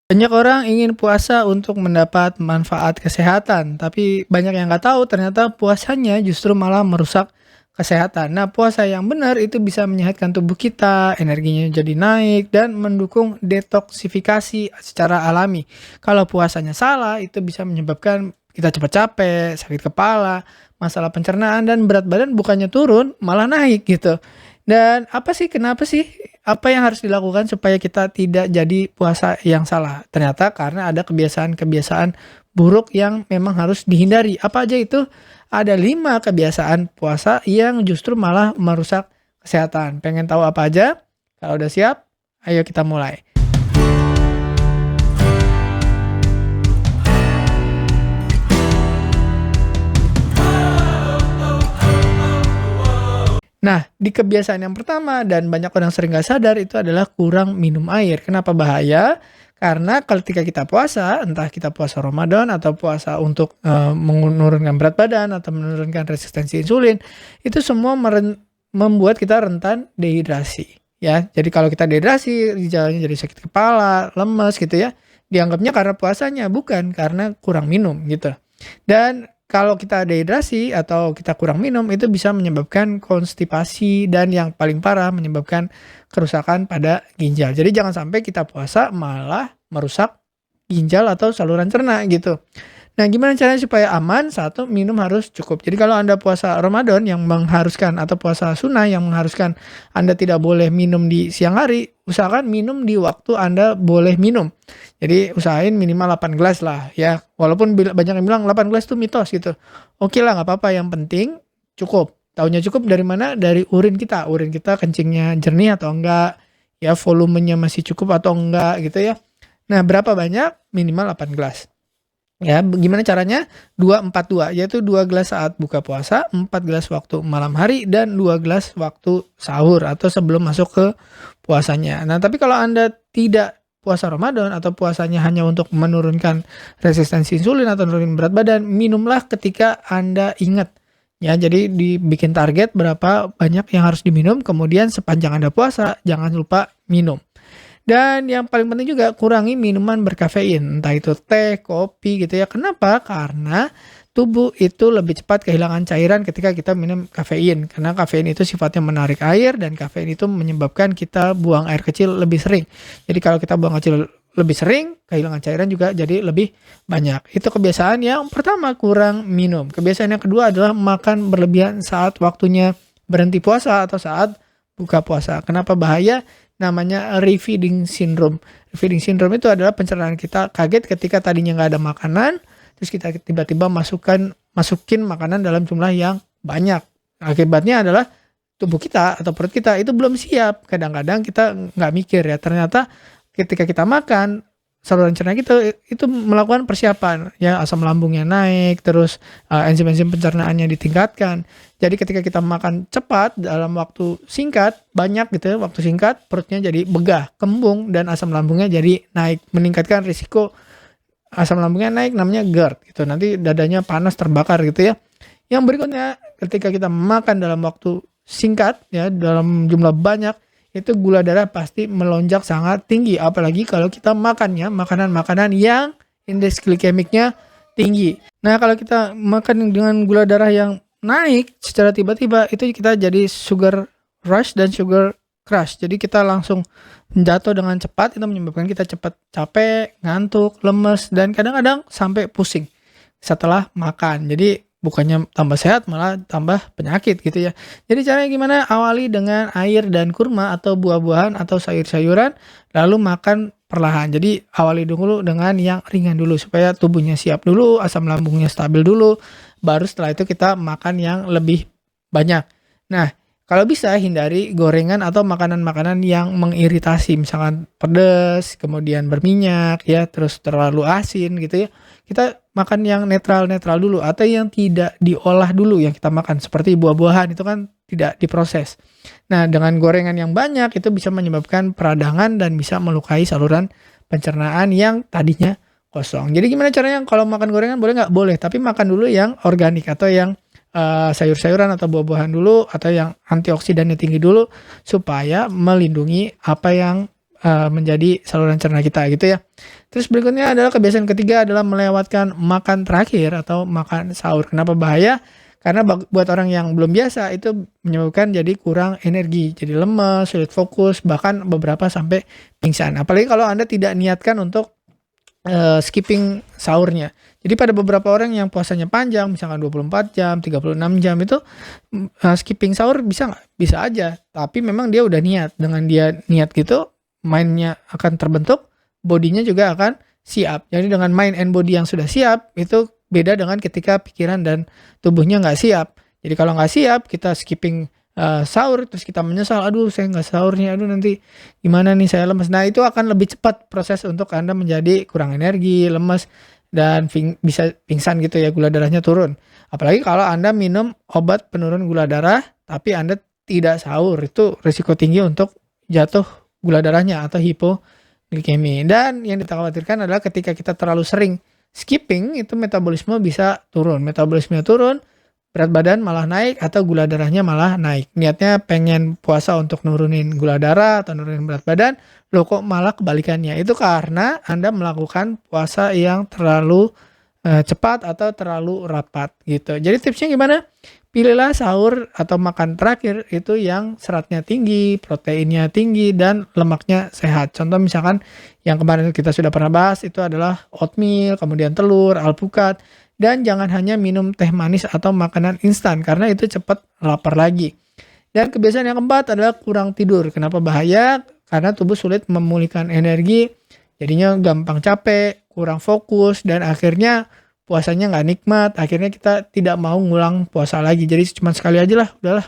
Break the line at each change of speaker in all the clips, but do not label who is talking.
Banyak orang ingin puasa untuk mendapat manfaat kesehatan, tapi banyak yang nggak tahu ternyata puasanya justru malah merusak kesehatan. Nah, puasa yang benar itu bisa menyehatkan tubuh kita, energinya jadi naik, dan mendukung detoksifikasi secara alami. Kalau puasanya salah, itu bisa menyebabkan kita cepat capek, sakit kepala, masalah pencernaan, dan berat badan bukannya turun, malah naik gitu. Dan kenapa sih, apa yang harus dilakukan supaya kita tidak jadi puasa yang salah? Ternyata karena ada kebiasaan-kebiasaan buruk yang memang harus dihindari. Apa aja itu? Ada 5 kebiasaan puasa yang justru malah merusak kesehatan. Pengen tahu apa aja? Kalau udah siap, ayo kita mulai. Nah, di kebiasaan yang pertama dan banyak orang sering nggak sadar itu adalah kurang minum air. Kenapa bahaya? Karena ketika kita puasa, entah kita puasa Ramadan atau puasa untuk menurunkan berat badan atau menurunkan resistensi insulin, itu semua membuat kita rentan dehidrasi. Ya, jadi kalau kita dehidrasi, gejalanya jadi sakit kepala, lemes gitu ya. Dianggapnya karena puasanya, bukan karena kurang minum gitu. Dan kalau kita dehidrasi atau kita kurang minum itu bisa menyebabkan konstipasi dan yang paling parah menyebabkan kerusakan pada ginjal. Jadi jangan sampai kita puasa malah merusak ginjal atau saluran cerna gitu. Nah, gimana caranya supaya aman? Satu, minum harus cukup. Jadi kalau Anda puasa Ramadan yang mengharuskan atau puasa sunnah yang mengharuskan Anda tidak boleh minum di siang hari, usahakan minum di waktu Anda boleh minum. Jadi usahain minimal 8 gelas lah ya. Walaupun banyak yang bilang 8 gelas itu mitos gitu. Oke lah, nggak apa-apa, yang penting cukup. Taunya cukup dari mana? Dari urin kita. Urin kita kencingnya jernih atau enggak, ya volumenya masih cukup atau enggak gitu ya. Nah, berapa banyak? Minimal 8 gelas. Ya, gimana caranya? 2-4-2, yaitu 2 gelas saat buka puasa, 4 gelas waktu malam hari, dan 2 gelas waktu sahur atau sebelum masuk ke puasanya. Nah, tapi kalau Anda tidak puasa Ramadan atau puasanya hanya untuk menurunkan resistensi insulin atau menurunkan berat badan, minumlah ketika Anda ingat. Ya, jadi dibikin target berapa banyak yang harus diminum, kemudian sepanjang Anda puasa, jangan lupa minum. Dan yang paling penting juga kurangi minuman berkafein, entah itu teh, kopi gitu ya. Kenapa? Karena tubuh itu lebih cepat kehilangan cairan ketika kita minum kafein. Karena kafein itu sifatnya menarik air dan kafein itu menyebabkan kita buang air kecil lebih sering. Jadi kalau kita buang kecil lebih sering, kehilangan cairan juga jadi lebih banyak. Itu kebiasaan yang pertama, kurang minum. Kebiasaan yang kedua adalah makan berlebihan saat waktunya berhenti puasa atau saat buka puasa. Kenapa bahaya? Namanya refeeding syndrome. Refeeding syndrome itu adalah pencernaan kita kaget ketika tadinya nggak ada makanan, terus kita tiba-tiba masukin makanan dalam jumlah yang banyak. Akibatnya adalah tubuh kita atau perut kita itu belum siap. Kadang-kadang kita nggak mikir ya, ternyata ketika kita makan, saluran cerna kita itu melakukan persiapan ya, asam lambungnya naik, terus enzim-enzim pencernaannya ditingkatkan. Jadi ketika kita makan cepat dalam waktu singkat, banyak gitu ya, waktu singkat, perutnya jadi begah, kembung, dan asam lambungnya jadi naik, meningkatkan risiko asam lambungnya naik, namanya GERD gitu. Nanti dadanya panas, terbakar gitu ya. Yang berikutnya, ketika kita makan dalam waktu singkat ya, dalam jumlah banyak, itu gula darah pasti melonjak sangat tinggi, apalagi kalau kita makannya makanan-makanan yang indeks glikemiknya tinggi. Nah, kalau kita makan dengan gula darah yang naik secara tiba-tiba, itu kita jadi sugar rush dan sugar crash. Jadi kita langsung jatuh dengan cepat, itu menyebabkan kita cepat capek, ngantuk, lemes, dan kadang-kadang sampai pusing setelah makan. Jadi bukannya tambah sehat, malah tambah penyakit gitu ya. Jadi caranya gimana? Awali dengan air dan kurma atau buah-buahan atau sayur-sayuran, lalu makan perlahan. Jadi awali dulu dengan yang ringan dulu supaya tubuhnya siap dulu, asam lambungnya stabil dulu, baru setelah itu kita makan yang lebih banyak. Nah, kalau bisa hindari gorengan atau makanan-makanan yang mengiritasi, misalkan pedas, kemudian berminyak ya, terus terlalu asin gitu ya. Kita makan yang netral-netral dulu atau yang tidak diolah dulu yang kita makan, seperti buah-buahan itu kan tidak diproses. Nah, dengan gorengan yang banyak itu bisa menyebabkan peradangan dan bisa melukai saluran pencernaan yang tadinya kosong. Jadi gimana caranya kalau makan gorengan boleh nggak? Boleh, tapi makan dulu yang organik atau yang sayur-sayuran atau buah-buahan dulu atau yang antioksidannya tinggi dulu supaya melindungi apa yang menjadi saluran cerna kita gitu ya. Terus berikutnya adalah kebiasaan ketiga adalah melewatkan makan terakhir atau makan sahur. Kenapa bahaya? Karena buat orang yang belum biasa itu menyebabkan jadi kurang energi, jadi lemes, sulit fokus, bahkan beberapa sampai pingsan. Apalagi kalau Anda tidak niatkan untuk skipping sahurnya. Jadi pada beberapa orang yang puasanya panjang, misalkan 24 jam, 36 jam itu skipping sahur bisa nggak? Bisa aja. Tapi memang dia udah niat. Dengan dia niat gitu, mindnya akan terbentuk, bodinya juga akan siap. Jadi dengan mind and body yang sudah siap, itu beda dengan ketika pikiran dan tubuhnya nggak siap. Jadi kalau nggak siap, kita skipping sahur, terus kita menyesal, aduh saya nggak sahur nih, aduh nanti gimana nih saya lemes. Nah itu akan lebih cepat proses untuk Anda menjadi kurang energi, lemes, dan bisa pingsan gitu ya, gula darahnya turun. Apalagi kalau Anda minum obat penurun gula darah, tapi Anda tidak sahur, itu risiko tinggi untuk jatuh gula darahnya atau hipoglikemi. Dan yang kita khawatirkan adalah ketika kita terlalu sering skipping, itu metabolisme bisa turun. Metabolisme turun, berat badan malah naik atau gula darahnya malah naik. Niatnya pengen puasa untuk nurunin gula darah atau nurunin berat badan, loh kok malah kebalikannya. Itu karena Anda melakukan puasa yang terlalu cepat atau terlalu rapat gitu. Jadi tipsnya gimana? Pilihlah sahur atau makan terakhir itu yang seratnya tinggi, proteinnya tinggi, dan lemaknya sehat. Contoh misalkan yang kemarin kita sudah pernah bahas itu adalah oatmeal, kemudian telur, alpukat, dan jangan hanya minum teh manis atau makanan instan karena itu cepat lapar lagi. Dan kebiasaan yang keempat adalah kurang tidur. Kenapa bahaya? Karena tubuh sulit memulihkan energi, jadinya gampang capek, kurang fokus, dan akhirnya puasanya nggak nikmat. Akhirnya kita tidak mau ngulang puasa lagi. Jadi cuma sekali aja lah, udahlah.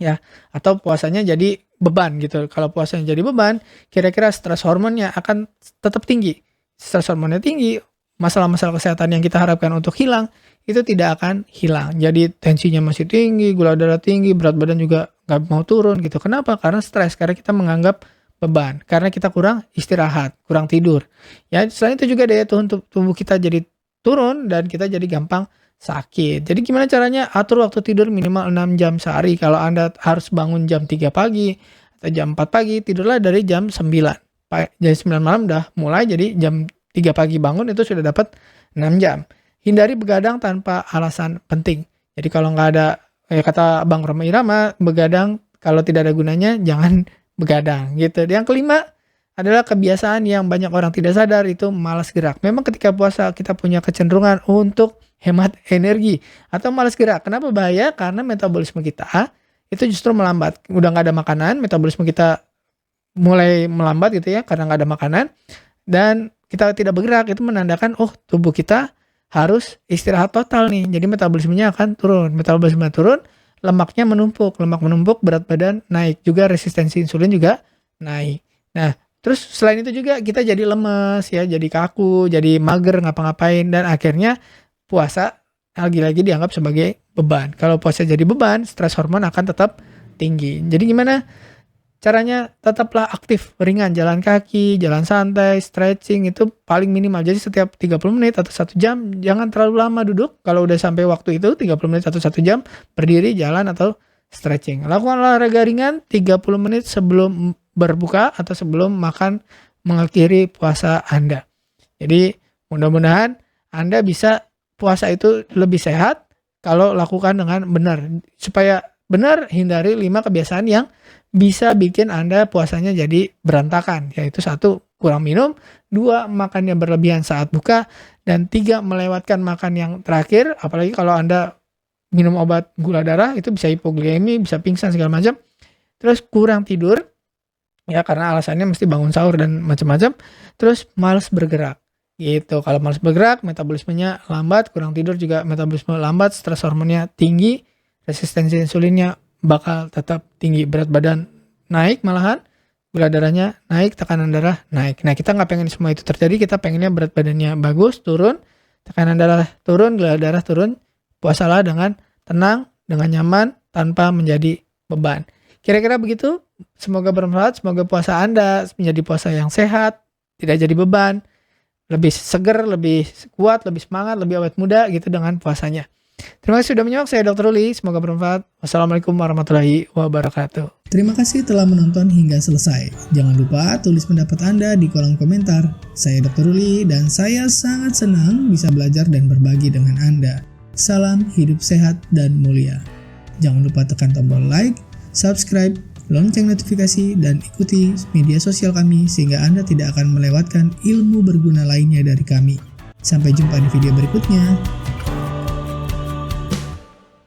Ya, atau puasanya jadi beban gitu. Kalau puasanya jadi beban, kira-kira stres hormonnya akan tetap tinggi. Stres hormonnya tinggi, masalah-masalah kesehatan yang kita harapkan untuk hilang itu tidak akan hilang. Jadi tensinya masih tinggi, gula darah tinggi, berat badan juga nggak mau turun gitu. Kenapa? Karena stres, karena kita menganggap beban, karena kita kurang istirahat, kurang tidur. Ya, selain itu juga daya tahan tubuh kita jadi turun dan kita jadi gampang sakit. Jadi gimana caranya? Atur waktu tidur minimal 6 jam sehari. Kalau Anda harus bangun jam 3 pagi atau jam 4 pagi, tidurlah dari jam 9. Jam 9 malam udah mulai, jadi jam 3 pagi bangun itu sudah dapat 6 jam. Hindari begadang tanpa alasan penting. Jadi kalau nggak ada, kata Bang Roma Irama, begadang kalau tidak ada gunanya jangan begadang gitu. Yang kelima adalah kebiasaan yang banyak orang tidak sadar, itu malas gerak. Memang ketika puasa kita punya kecenderungan untuk hemat energi atau malas gerak. Kenapa bahaya? Karena metabolisme kita itu justru melambat. Udah nggak ada makanan, metabolisme kita mulai melambat gitu ya karena nggak ada makanan. Dan kita tidak bergerak, itu menandakan tubuh kita harus istirahat total nih. Jadi metabolismenya akan turun. Metabolisme turun, lemaknya menumpuk. Lemak menumpuk, berat badan naik. Juga resistensi insulin juga naik. Nah, terus selain itu juga kita jadi lemes ya, jadi kaku, jadi mager ngapa-ngapain, dan akhirnya puasa lagi-lagi dianggap sebagai beban. Kalau puasa jadi beban, stres hormon akan tetap tinggi. Jadi gimana caranya? Tetaplah aktif, ringan, jalan kaki, jalan santai, stretching itu paling minimal. Jadi setiap 30 menit atau 1 jam, jangan terlalu lama duduk. Kalau udah sampai waktu itu 30 menit atau 1 jam, berdiri, jalan atau stretching. Lakukan olahraga ringan 30 menit sebelum berbuka atau sebelum makan mengakhiri puasa Anda. Jadi mudah-mudahan Anda bisa puasa itu lebih sehat kalau lakukan dengan benar. Supaya benar, hindari 5 kebiasaan yang bisa bikin Anda puasanya jadi berantakan. Yaitu 1, kurang minum, 2, makan yang berlebihan saat buka, dan 3, melewatkan makan yang terakhir. Apalagi kalau Anda minum obat gula darah, itu bisa hipoglikemi, bisa pingsan segala macam. Terus kurang tidur, ya karena alasannya mesti bangun sahur dan macam-macam. Terus malas bergerak. Gitu. Kalau malas bergerak, metabolismenya lambat, kurang tidur juga metabolisme lambat, stres hormonnya tinggi, resistensi insulinnya bakal tetap tinggi, berat badan naik malahan, gula darahnya naik, tekanan darah naik. Nah, kita nggak pengen semua itu terjadi, kita pengennya berat badannya bagus, turun, tekanan darah turun, gula darah turun. Puasalah dengan tenang, dengan nyaman, tanpa menjadi beban. Kira-kira begitu, semoga bermanfaat, semoga puasa Anda menjadi puasa yang sehat, tidak jadi beban, lebih seger, lebih kuat, lebih semangat, lebih awet muda gitu dengan puasanya. Terima kasih sudah menyimak, saya Dr. Ruli, semoga bermanfaat. Wassalamualaikum warahmatullahi wabarakatuh.
Terima kasih telah menonton hingga selesai. Jangan lupa tulis pendapat Anda di kolom komentar. Saya Dr. Ruli dan saya sangat senang bisa belajar dan berbagi dengan Anda. Salam hidup sehat dan mulia. Jangan lupa tekan tombol like, subscribe, lonceng notifikasi, dan ikuti media sosial kami sehingga Anda tidak akan melewatkan ilmu berguna lainnya dari kami. Sampai jumpa di video berikutnya.